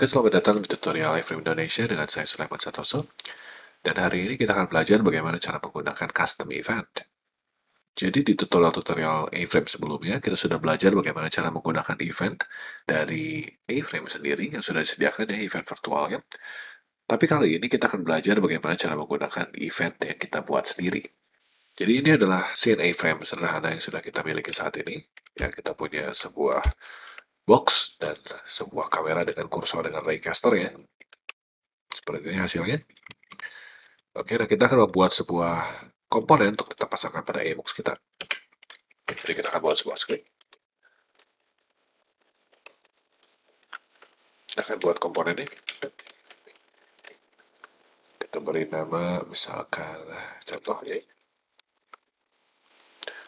Oke, selamat datang di tutorial iFrame Indonesia dengan saya Sulaiman Santoso. Dan hari ini kita akan belajar bagaimana cara menggunakan custom event. Jadi di tutorial-tutorial iFrame sebelumnya, kita sudah belajar bagaimana cara menggunakan event dari iFrame sendiri yang sudah disediakan ya, event virtualnya. Tapi kali ini kita akan belajar bagaimana cara menggunakan event yang kita buat sendiri. Jadi ini adalah scene iFrame sederhana yang sudah kita miliki saat ini. Ya, kita punya sebuah box dan sebuah kamera dengan kursor dengan raycaster ya. Seperti ini hasilnya. Oke, nah kita akan membuat sebuah komponen untuk kita pasangkan pada Ebox kita. Jadi kita akan buat sebuah script. Kita akan buat komponen ini. Kita beri nama misalkan contohnya.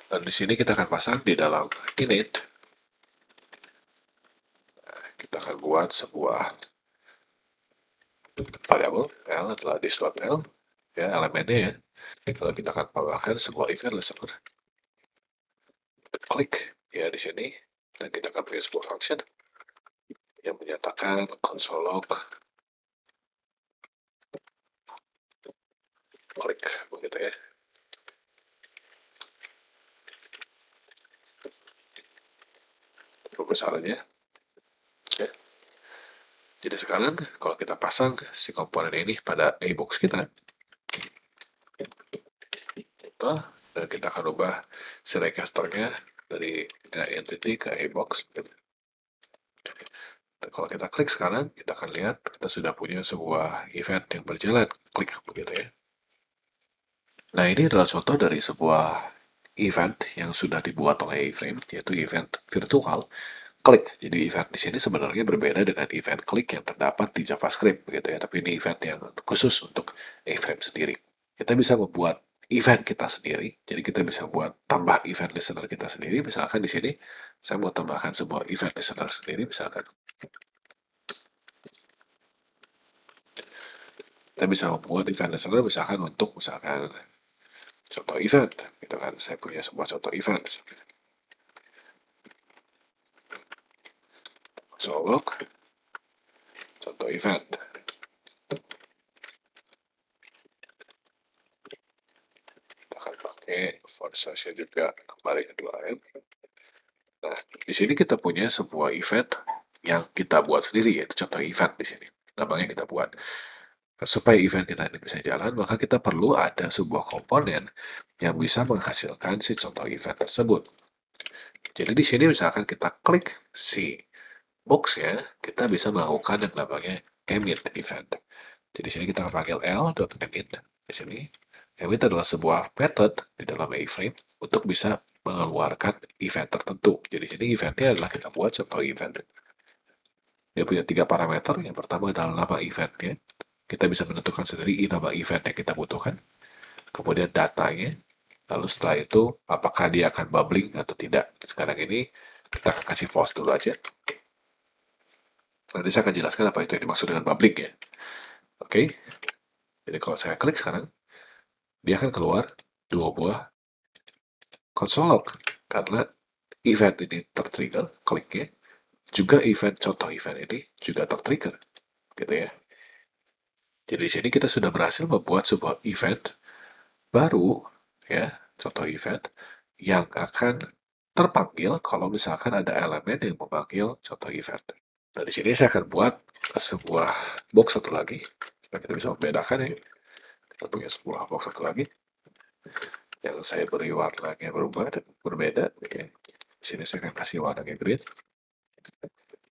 Dan di sini kita akan pasang di dalam init. Kita akan buat sebuah variable L adalah this.L ya elemennya ya. Kalau kita akan tambahkan sebuah event listener. Klik ya di sini dan kita akan punya sebuah function yang menyatakan console log klik begitu ya. Besarannya ya. Jadi sekarang kalau kita pasang si komponen ini pada Ebox kita, dan kita akan ubah si raycasternya dari entity ke Ebox. Dan kalau kita klik sekarang, kita akan lihat kita sudah punya sebuah event yang berjalan. Klik begitu ya. Nah ini adalah contoh dari sebuah event yang sudah dibuat oleh iFrame, yaitu event virtual. Klik. Jadi event di sini sebenarnya berbeda dengan event klik yang terdapat di JavaScript begitu ya, tapi ini event yang khusus untuk iFrame sendiri. Kita bisa membuat event kita sendiri. Jadi kita bisa buat tambah event listener kita sendiri. Misalkan di sini saya mau tambahkan sebuah event listener sendiri misalkan. Kita bisa membuat event listener misalkan untuk misalkan contoh event gitu kan. Saya punya sebuah contoh event. Log contoh event. Kita akan pakai font size juga kembali ke 2M. Nah, di sini kita punya sebuah event yang kita buat sendiri, yaitu contoh event di sini. Gampangnya kita buat. Supaya event kita ini bisa jalan, maka kita perlu ada sebuah komponen yang bisa menghasilkan si contoh event tersebut. Jadi di sini misalkan kita klik si box ya, kita bisa melakukan yang namanya emit event. Jadi di sini kita akan panggil l.emit. Di sini emit adalah sebuah method di dalam iFrame untuk bisa mengeluarkan event tertentu. Jadi sini eventnya adalah kita buat contoh event. Dia punya 3 parameter. Yang pertama adalah nama eventnya. Kita bisa menentukan sendiri nama event yang kita butuhkan. Kemudian datanya. Lalu setelah itu, apakah dia akan bubbling atau tidak. Sekarang ini, kita akan kasih false dulu aja. Nanti saya akan jelaskan apa itu yang dimaksud dengan bubbling ya. Oke. Jadi kalau saya klik sekarang, dia akan keluar 2 buah console log. Karena event ini tertrigger, kliknya. Juga event, contoh event ini juga tertrigger. Gitu ya. Jadi di sini kita sudah berhasil membuat sebuah event baru, ya, contoh event yang akan terpanggil kalau misalkan ada elemen yang memanggil contoh event. Nah, di sini saya akan buat sebuah box satu lagi, supaya kita bisa membedakan ya. Kita punya sebuah box satu lagi, yang saya beri warnanya berubah dan berbeda. Ya. Di sini saya akan kasih warnanya green.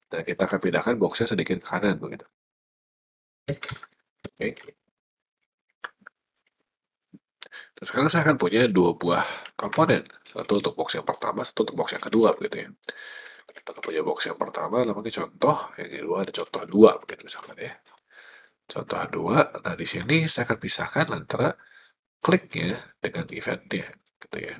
Dan kita akan pindahkan boxnya sedikit ke kanan, begitu. Oke. Dan sekarang saya akan punya 2 buah komponen. Satu untuk box yang pertama, satu untuk box yang kedua, begitu ya. Kita punya box yang pertama namanya contoh, yang kedua ada contoh 2 begitu misalkan ya. Contoh 2, nah di sini saya akan pisahkan antara kliknya dengan eventnya, gitu ya.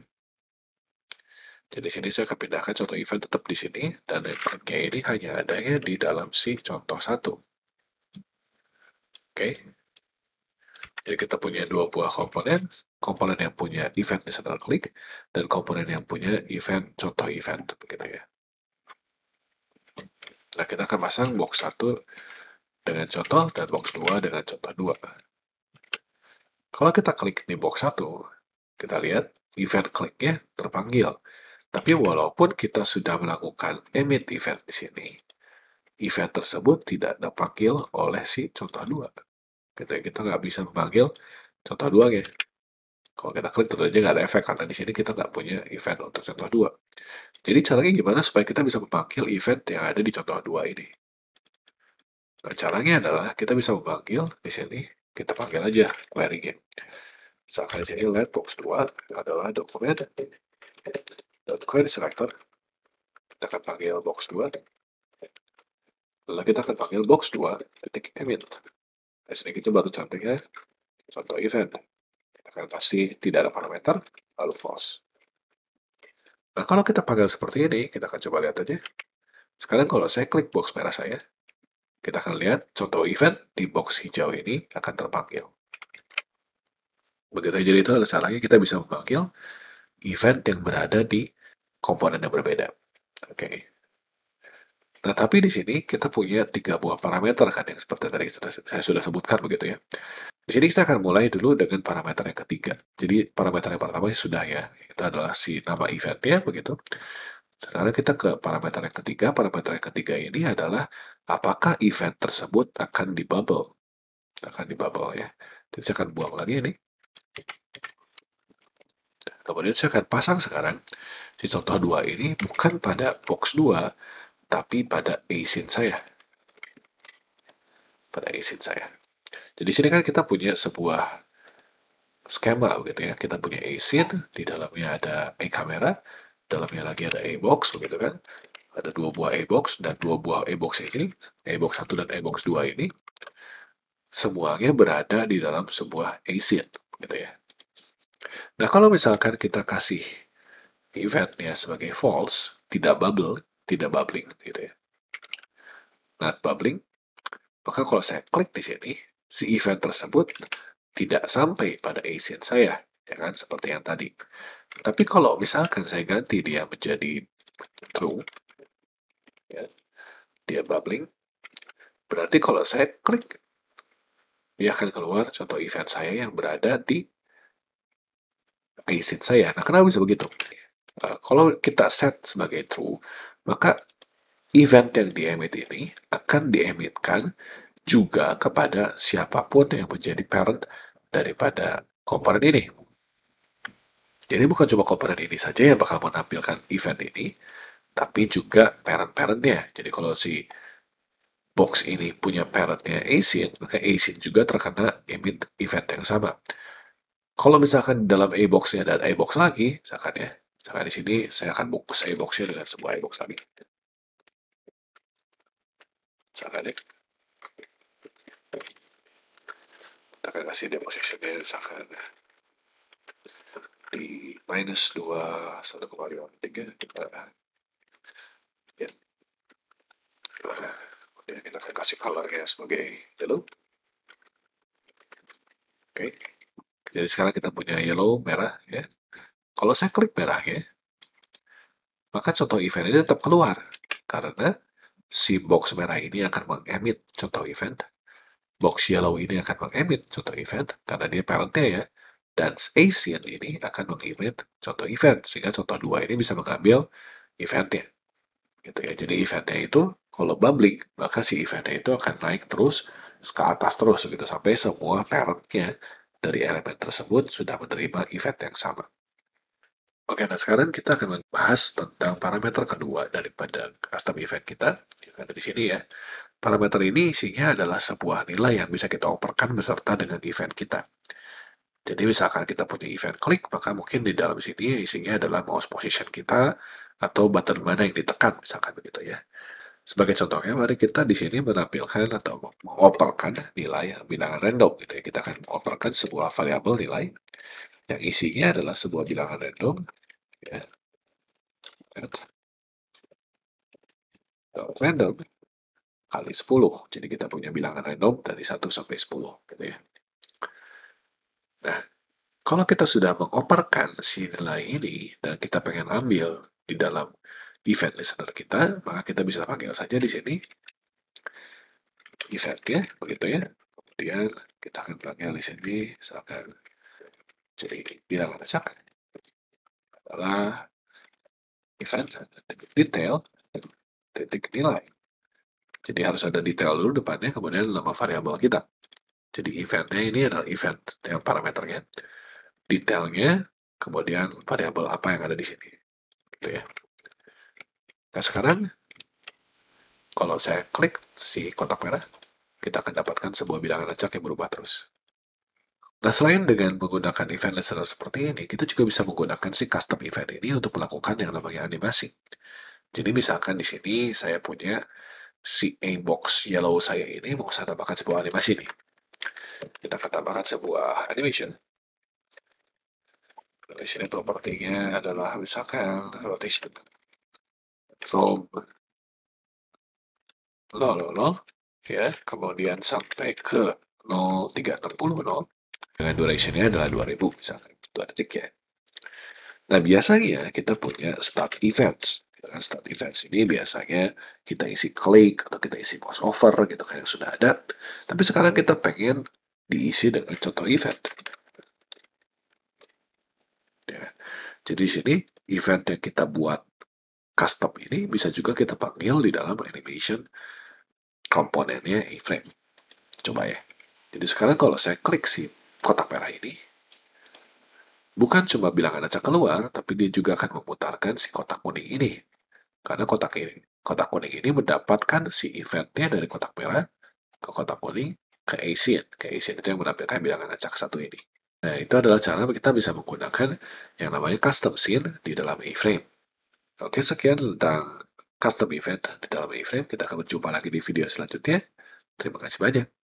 Jadi di sini saya akan pindahkan contoh event tetap di sini, dan kliknya ini hanya adanya di dalam si contoh 1. Oke. Jadi kita punya 2 buah komponen yang punya event listener klik, dan komponen yang punya event contoh event, begitu ya. Nah, kita akan pasang box 1 dengan contoh dan box 2 dengan contoh 2. Kalau kita klik di box 1, kita lihat event kliknya terpanggil. Tapi walaupun kita sudah melakukan emit event di sini, event tersebut tidak dipanggil oleh si contoh 2. Kita nggak bisa memanggil contoh 2 ya. Kalau kita klik tentu aja nggak ada efek karena di sini kita nggak punya event untuk contoh 2. Jadi caranya gimana supaya kita bisa memanggil event yang ada di contoh 2 ini? Nah, caranya adalah kita bisa memanggil di sini, kita panggil aja query-nya. Misalkan di sini lihat box 2 adalah dokumen .query selector. Kita akan panggil box 2. Lalu kita akan panggil box 2 titik emit. Di sini kita baru cantiknya contoh event. Kita akan pasti tidak ada parameter, lalu false. Nah, kalau kita panggil seperti ini, kita akan coba lihat aja. Sekarang kalau saya klik box merah saya, kita akan lihat contoh event di box hijau ini akan terpanggil. Begitu jadi itu adalah caranya kita bisa memanggil event yang berada di komponen yang berbeda. Oke. Nah, tapi di sini kita punya 3 buah parameter kan yang seperti tadi saya sudah sebutkan begitu ya. Di sini kita akan mulai dulu dengan parameter yang ketiga. Jadi parameter yang pertama sudah ya, itu adalah si nama eventnya begitu. Sekarang kita ke parameter yang ketiga. Parameter yang ketiga ini adalah apakah event tersebut akan di bubble. Akan di bubble ya. Jadi saya akan buang lagi ini. Kemudian saya akan pasang sekarang si contoh 2 ini bukan pada box 2, tapi pada async saya. Pada async saya. Jadi sini kan kita punya sebuah skema begitu ya. Kita punya async, di dalamnya ada kamera, dalamnya lagi ada box begitu kan. Ada 2 buah box dan 2 buah box ini, box 1 dan box 2 ini semuanya berada di dalam sebuah async gitu ya. Nah, kalau misalkan kita kasih eventnya sebagai false, tidak bubbling gitu ya. Not bubbling, maka kalau saya klik di sini, si event tersebut tidak sampai pada async saya, ya kan, seperti yang tadi. Tapi kalau misalkan saya ganti dia menjadi true, ya, dia bubbling, berarti kalau saya klik, dia akan keluar contoh event saya yang berada di async saya. Nah, kenapa bisa begitu? Kalau kita set sebagai true, maka event yang di-emit ini akan di-emitkan juga kepada siapapun yang menjadi parent daripada komponen ini. Jadi bukan cuma komponen ini saja yang bakal menampilkan event ini, tapi juga parent-parentnya. Jadi kalau si box ini punya parentnya async, maka async juga terkena emit event yang sama. Kalau misalkan dalam box-nya ada box lagi, misalkan di sini saya akan bungkus box-nya dengan sebuah box lagi. Misalkan ya. Kita akan kasih deposition-nya misalkan di -2, 1,53. Ya. Kemudian kita akan kasih color-nya sebagai yellow. Oke. Jadi sekarang kita punya yellow, merah ya. Kalau saya klik merah ya, maka contoh event ini tetap keluar karena si box merah ini akan mengemit contoh event, box yellow ini akan mengemit contoh event karena dia parentnya ya, dan async ini akan mengemit contoh event sehingga contoh 2 ini bisa mengambil eventnya gitu ya. Jadi eventnya itu kalau bubbling maka si eventnya itu akan naik terus ke atas terus gitu sampai semua parentnya dari elemen tersebut sudah menerima event yang sama. Oke, nah sekarang kita akan membahas tentang parameter kedua daripada custom event kita. Yang ada di sini ya. Parameter ini isinya adalah sebuah nilai yang bisa kita operkan beserta dengan event kita. Jadi misalkan kita punya event klik, maka mungkin di dalam sini isinya adalah mouse position kita atau button mana yang ditekan, misalkan begitu ya. Sebagai contohnya, mari kita di sini menampilkan atau mengoperkan nilai bilangan random gitu ya. Kita akan mengoperkan sebuah variabel nilai yang isinya adalah sebuah bilangan random ya. Random kali 10. Jadi kita punya bilangan random dari 1 sampai 10 gitu ya. Nah, kalau kita sudah mengoperkan si nilai ini dan kita pengen ambil di dalam event listener kita, maka kita bisa panggil saja di sini eventnya, begitu ya. Kemudian kita akan panggil di sini, misalkan jadi bilangan acak adalah event detail titik nilai. Jadi harus ada detail dulu depannya, kemudian nama variabel kita. Jadi eventnya ini adalah event yang parameternya, detailnya, kemudian variabel apa yang ada di sini. Gitu ya. Nah sekarang kalau saya klik si kotak merah, kita akan dapatkan sebuah bilangan acak yang berubah terus. Nah, selain dengan menggunakan event listener seperti ini, kita juga bisa menggunakan si custom event ini untuk melakukan yang namanya animasi. Jadi misalkan di sini saya punya si A-box yellow saya ini mau saya tambahkan sebuah animasi nih. Kita akan tambahkan sebuah animation. Di sini propertinya adalah misalkan rotation from 000 ya, kemudian sampai ke 0360 dengan durationnya adalah 2000 misalkan 2 detik ya. Nah biasanya kita punya start events. Start events ini biasanya kita isi klik atau kita isi mouse over gitu kan yang sudah ada. Tapi sekarang kita pengen diisi dengan contoh event. Ya. Jadi di sini event yang kita buat custom ini bisa juga kita panggil di dalam animation komponennya iframe. Coba ya. Jadi sekarang kalau saya klik si kotak merah ini, bukan cuma bilangan acak keluar, tapi dia juga akan memutarkan si kotak kuning ini. Karena kotak kuning ini mendapatkan si eventnya dari kotak merah ke kotak kuning ke ASIN. Ke ASIN itu yang menampilkan bilangan acak satu ini. Nah, itu adalah cara kita bisa menggunakan yang namanya custom scene di dalam iframe. Oke, sekian tentang custom event di dalam iframe. Kita akan berjumpa lagi di video selanjutnya. Terima kasih banyak.